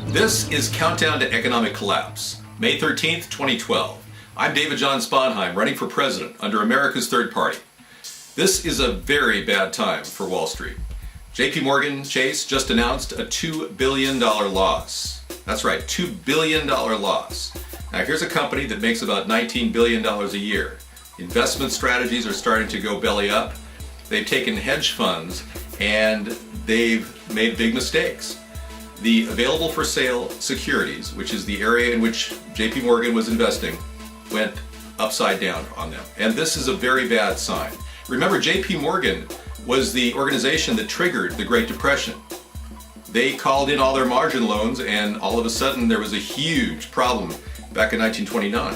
This is Countdown to Economic Collapse, May 13th, 2012. I'm David John Sponheim, running for president under America's Third Party. This is a very bad time for Wall Street. JP Morgan Chase just announced a $2 billion loss. That's right, $2 billion loss. Now here's a company that makes about $19 billion a year. Investment strategies are starting to go belly up. They've taken hedge funds and they've made big mistakes. The available for sale securities, which is the area in which JP Morgan was investing, went upside down on them. And this is a very bad sign. Remember, JP Morgan was the organization that triggered the Great Depression. They called in all their margin loans and all of a sudden there was a huge problem back in 1929.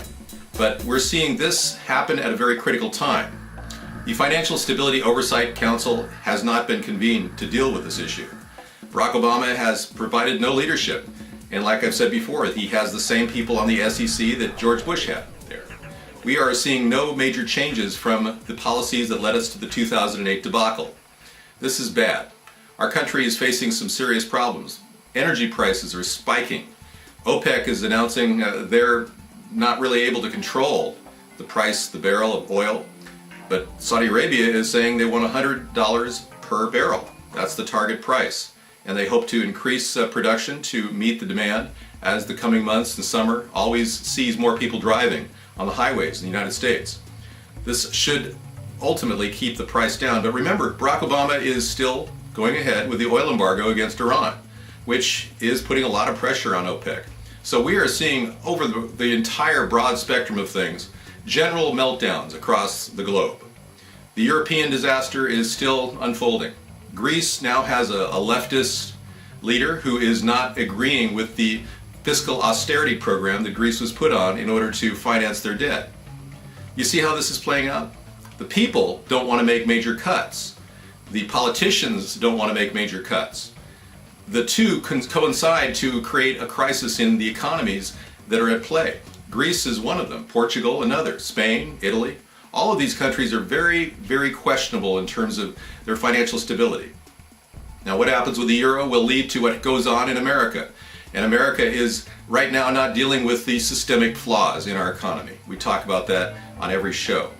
But we're seeing this happen at a very critical time. The Financial Stability Oversight Council has not been convened to deal with this issue. Barack Obama has provided no leadership, and like I've said before, he has the same people on the SEC that George Bush had there. We are seeing no major changes from the policies that led us to the 2008 debacle. This is bad. Our country is facing some serious problems. Energy prices are spiking. OPEC is announcing they're not really able to control the price, the barrel of oil, but Saudi Arabia is saying they want $100 per barrel. That's the target price. And they hope to increase production to meet the demand as the coming months and summer always sees more people driving on the highways in the United States. This should ultimately keep the price down. But remember, Barack Obama is still going ahead with the oil embargo against Iran, which is putting a lot of pressure on OPEC. So we are seeing over the entire broad spectrum of things, general meltdowns across the globe. The European disaster is still unfolding. Greece now has a leftist leader who is not agreeing with the fiscal austerity program that Greece was put on in order to finance their debt. You see how this is playing out? The people don't want to make major cuts. The politicians don't want to make major cuts. The two coincide to create a crisis in the economies that are at play. Greece is one of them, Portugal another, Spain, Italy. All of these countries are very, very questionable in terms of their financial stability. Now, what happens with the euro will lead to what goes on in America. And America is right now not dealing with the systemic flaws in our economy. We talk about that on every show.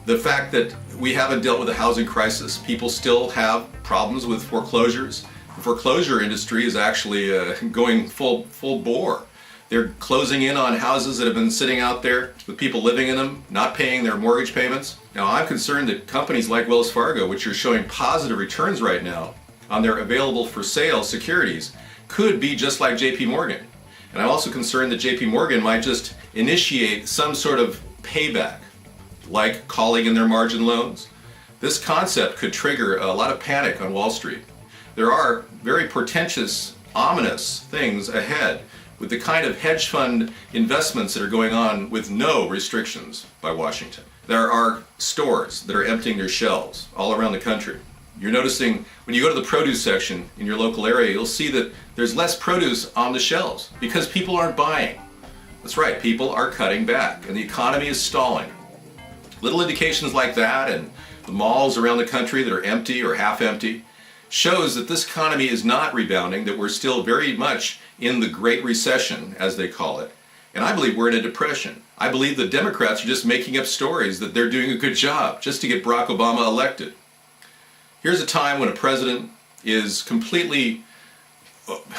The fact that we haven't dealt with a housing crisis, people still have problems with foreclosures. The foreclosure industry is actually going full bore. They're closing in on houses that have been sitting out there with people living in them, not paying their mortgage payments. Now, I'm concerned that companies like Wells Fargo, which are showing positive returns right now on their available for sale securities, could be just like JP Morgan. And I'm also concerned that JP Morgan might just initiate some sort of payback, like calling in their margin loans. This concept could trigger a lot of panic on Wall Street. There are very portentous, ominous things ahead with the kind of hedge fund investments that are going on with no restrictions by Washington. There are stores that are emptying their shelves all around the country. You're noticing when you go to the produce section in your local area, you'll see that there's less produce on the shelves because people aren't buying. That's right, people are cutting back and the economy is stalling. Little indications like that and the malls around the country that are empty or half empty shows that this economy is not rebounding, that we're still very much in the Great Recession, as they call it. And I believe we're in a depression. I believe the Democrats are just making up stories that they're doing a good job just to get Barack Obama elected. Here's a time when a president is completely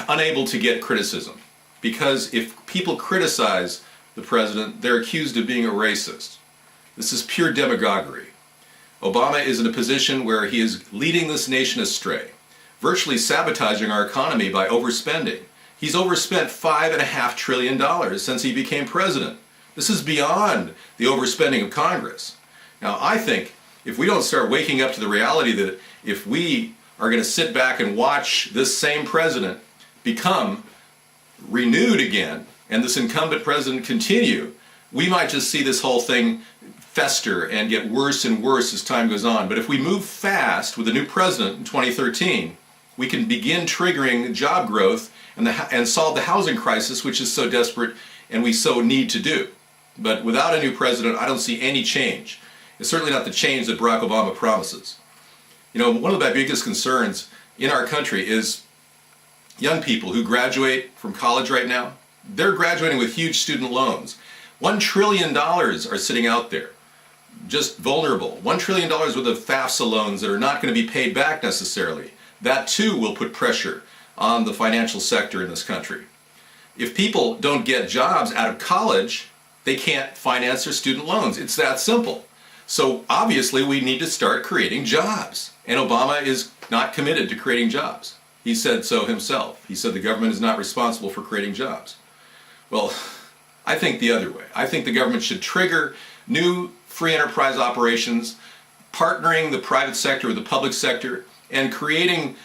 unable to get criticism, because if people criticize the president, they're accused of being a racist. This is pure demagoguery. Obama is in a position where he is leading this nation astray, virtually sabotaging our economy by overspending. He's overspent $5.5 trillion since he became president. This is beyond the overspending of Congress. Now, I think if we don't start waking up to the reality that if we are going to sit back and watch this same president become renewed again, and this incumbent president continue, we might just see this whole thing fester and get worse and worse as time goes on. But if we move fast with a new president in 2013, we can begin triggering job growth and solve the housing crisis, which is so desperate and we so need to do. But without a new president, I don't see any change. It's certainly not the change that Barack Obama promises. You know, one of my biggest concerns in our country is young people who graduate from college right now, they're graduating with huge student loans. $1 trillion are sitting out there, just vulnerable. $1 trillion worth of FAFSA loans that are not going to be paid back necessarily. That too will put pressure on the financial sector in this country. If people don't get jobs out of college, they can't finance their student loans. It's that simple. So obviously we need to start creating jobs. And Obama is not committed to creating jobs. He said so himself. He said the government is not responsible for creating jobs. Well, I think the other way. I think the government should trigger new free enterprise operations, partnering the private sector with the public sector, and creating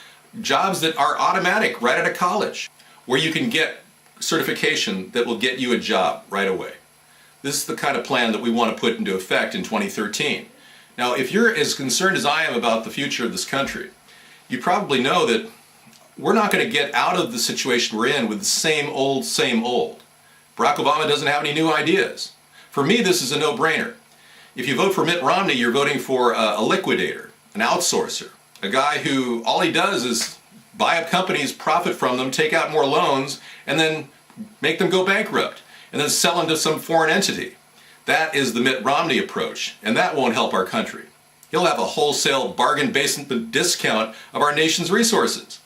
jobs that are automatic right out of college, where you can get certification that will get you a job right away. This is the kind of plan that we want to put into effect in 2013. Now, if you're as concerned as I am about the future of this country, you probably know that we're not going to get out of the situation we're in with the same old, same old. Barack Obama doesn't have any new ideas. For me, this is a no-brainer. If you vote for Mitt Romney, you're voting for a liquidator, an outsourcer, a guy who all he does is buy up companies, profit from them, take out more loans, and then make them go bankrupt, and then sell them to some foreign entity. That is the Mitt Romney approach, and that won't help our country. He'll have a wholesale bargain basement discount of our nation's resources.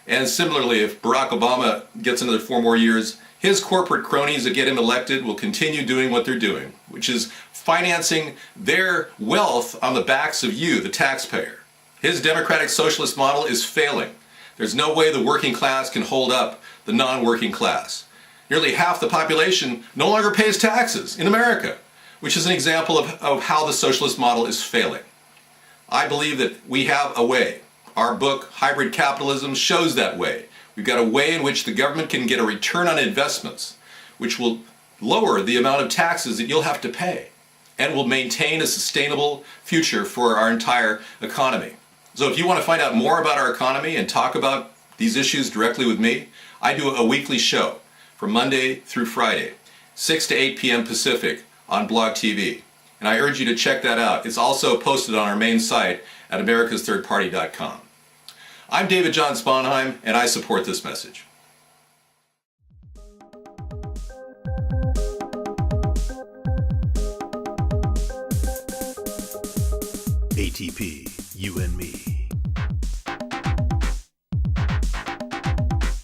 And similarly, if Barack Obama gets another 4 more years, his corporate cronies that get him elected will continue doing what they're doing, which is financing their wealth on the backs of you, the taxpayer. His democratic socialist model is failing. There's no way the working class can hold up the non-working class. Nearly half the population no longer pays taxes in America, which is an example of how the socialist model is failing. I believe that we have a way. Our book, Hybrid Capitalism, shows that way. We've got a way in which the government can get a return on investments, which will lower the amount of taxes that you'll have to pay, and will maintain a sustainable future for our entire economy. So if you want to find out more about our economy and talk about these issues directly with me, I do a weekly show from Monday through Friday, 6 to 8 p.m. Pacific on Blog TV. And I urge you to check that out. It's also posted on our main site at americasthirdparty.com. I'm David John Sponheim, and I support this message. ATP.